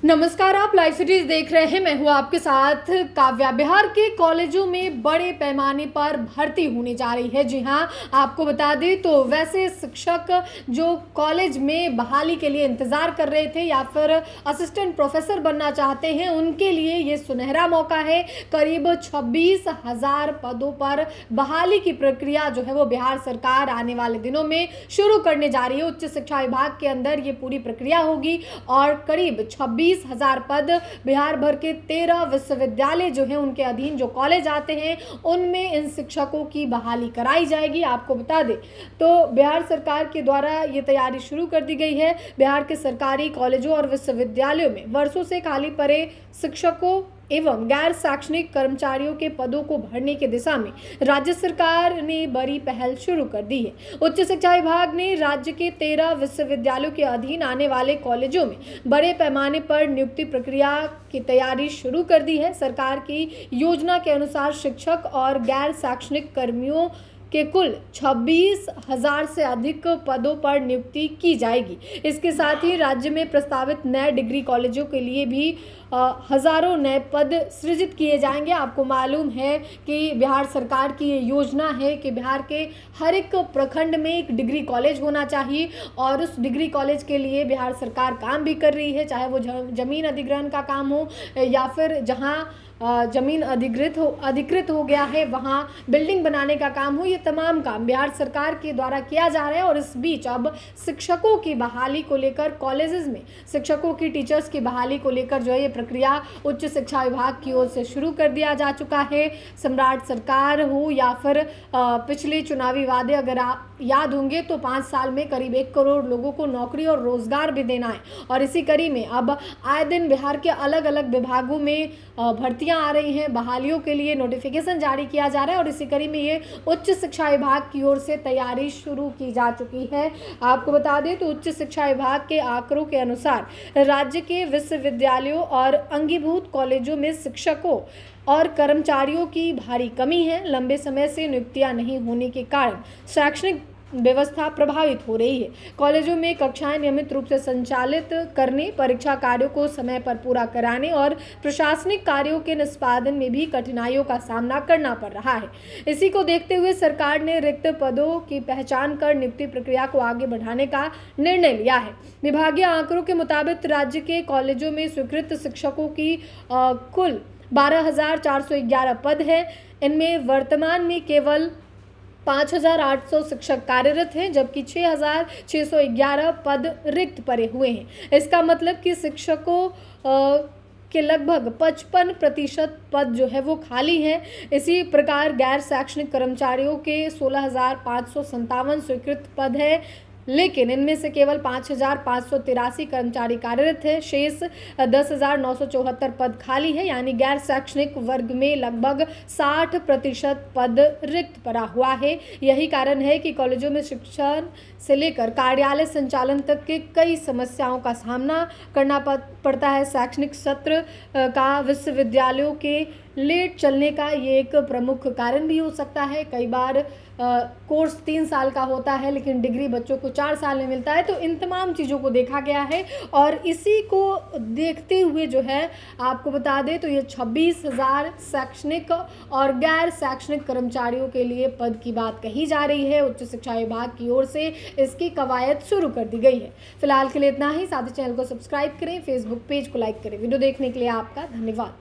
नमस्कार, आप live cities देख रहे हैं। मैं हूं आपके साथ काव्या। बिहार के कॉलेजों में बड़े पैमाने पर भर्ती होने जा रही है। जी हां, आपको बता दें तो वैसे शिक्षक जो कॉलेज में बहाली के लिए इंतजार कर रहे थे या फिर असिस्टेंट प्रोफेसर बनना चाहते हैं, उनके लिए ये सुनहरा मौका है। करीब 26,000 पदों पर बहाली की प्रक्रिया जो है वो बिहार सरकार आने वाले दिनों में शुरू करने जा रही है। उच्च शिक्षा विभाग के अंदर ये पूरी प्रक्रिया होगी और करीब 26,000 पद बिहार भर के 13 विश्वविद्यालय जो हैं उनके अधीन जो कॉलेज आते हैं उनमें इन शिक्षकों की बहाली कराई जाएगी। आपको बता दें तो बिहार सरकार के द्वारा ये तैयारी शुरू कर दी गई है। बिहार के सरकारी कॉलेजों और विश्वविद्यालयों में वर्षों से खाली पड़े शिक्षकों एवं गैर शैक्षणिक कर्मचारियों के पदों को भरने की दिशा में राज्य सरकार ने बड़ी पहल शुरू कर दी है। उच्च शिक्षा विभाग ने राज्य के 13 विश्वविद्यालयों के अधीन आने वाले कॉलेजों में बड़े पैमाने पर नियुक्ति प्रक्रिया की तैयारी शुरू कर दी है। सरकार की योजना के अनुसार शिक्षक और गैर शैक्षणिक कर्मियों के कुल 26,000 से अधिक पदों पर नियुक्ति की जाएगी। इसके साथ ही राज्य में प्रस्तावित नए डिग्री कॉलेजों के लिए भी हजारों नए पद सृजित किए जाएंगे। आपको मालूम है कि बिहार सरकार की ये योजना है कि बिहार के हर एक प्रखंड में एक डिग्री कॉलेज होना चाहिए और उस डिग्री कॉलेज के लिए बिहार सरकार काम भी कर रही है, चाहे वो जमीन अधिग्रहण का काम हो या फिर जहां जमीन अधिकृत हो गया है वहाँ बिल्डिंग बनाने का काम हो। ये तमाम काम बिहार सरकार के द्वारा किया जा रहा है। और इस बीच अब शिक्षकों की बहाली को लेकर कॉलेजेस में शिक्षकों की टीचर्स की बहाली को लेकर जो है ये प्रक्रिया उच्च शिक्षा विभाग की ओर से शुरू कर दिया जा चुका है। सम्राट सरकार हो या फिर पिछले चुनावी वादे अगर आप याद होंगे तो 5 साल में करीब 1 करोड़ लोगों को नौकरी और रोजगार भी देना है। और इसी कड़ी में अब आए दिन बिहार के अलग अलग विभागों में भर्तियां आ रही हैं, बहालियों के लिए नोटिफिकेशन जारी किया जा रहा है और इसी कड़ी में ये उच्च शिक्षा विभाग की ओर से तैयारी शुरू की जा चुकी है। आपको बता दें तो उच्च शिक्षा विभाग के आंकड़ों के अनुसार राज्य के विश्वविद्यालयों और अंगीभूत कॉलेजों में शिक्षकों और कर्मचारियों की भारी कमी है। लंबे समय से नियुक्तियां नहीं होने के कारण शैक्षणिक व्यवस्था प्रभावित हो रही है। कॉलेजों में कक्षाएं नियमित रूप से संचालित करने, परीक्षा कार्यों को समय पर पूरा कराने और प्रशासनिक कार्यों के निष्पादन में भी कठिनाइयों का सामना करना पड़ रहा है। इसी को देखते हुए सरकार ने रिक्त पदों की पहचान कर नियुक्ति प्रक्रिया को आगे बढ़ाने का निर्णय लिया है। विभागीय आंकड़ों के मुताबिक राज्य के कॉलेजों में स्वीकृत शिक्षकों की कुल 12,411 पद हैं। इनमें वर्तमान में केवल 5,800 शिक्षक कार्यरत हैं, जबकि 6,611 पद रिक्त पड़े हुए हैं। इसका मतलब कि शिक्षकों के लगभग 55% पद जो है वो खाली हैं। इसी प्रकार गैर शैक्षणिक कर्मचारियों के 16,557 स्वीकृत पद हैं, लेकिन इनमें से केवल 5,583 कर्मचारी कार्यरत हैं। शेष 10,974 पद खाली है, यानी गैर शैक्षणिक वर्ग में लगभग 60% पद रिक्त पड़ा हुआ है। यही कारण है कि कॉलेजों में शिक्षण से लेकर कार्यालय संचालन तक के कई समस्याओं का सामना करना पड़ता है। शैक्षणिक सत्र का विश्वविद्यालयों के लेट चलने का ये एक प्रमुख कारण भी हो सकता है। कई बार कोर्स 3 साल का होता है लेकिन डिग्री बच्चों को 4 साल में मिलता है। तो इन तमाम चीज़ों को देखा गया है और इसी को देखते हुए जो है आपको बता दें तो ये 26,000 शैक्षणिक और गैर शैक्षणिक कर्मचारियों के लिए पद की बात कही जा रही है। उच्च शिक्षा विभाग की ओर से इसकी कवायद शुरू कर दी गई है। फिलहाल के लिए इतना ही। साथ ही चैनल को सब्सक्राइब करें, फेसबुक पेज को लाइक करें। वीडियो देखने के लिए आपका धन्यवाद।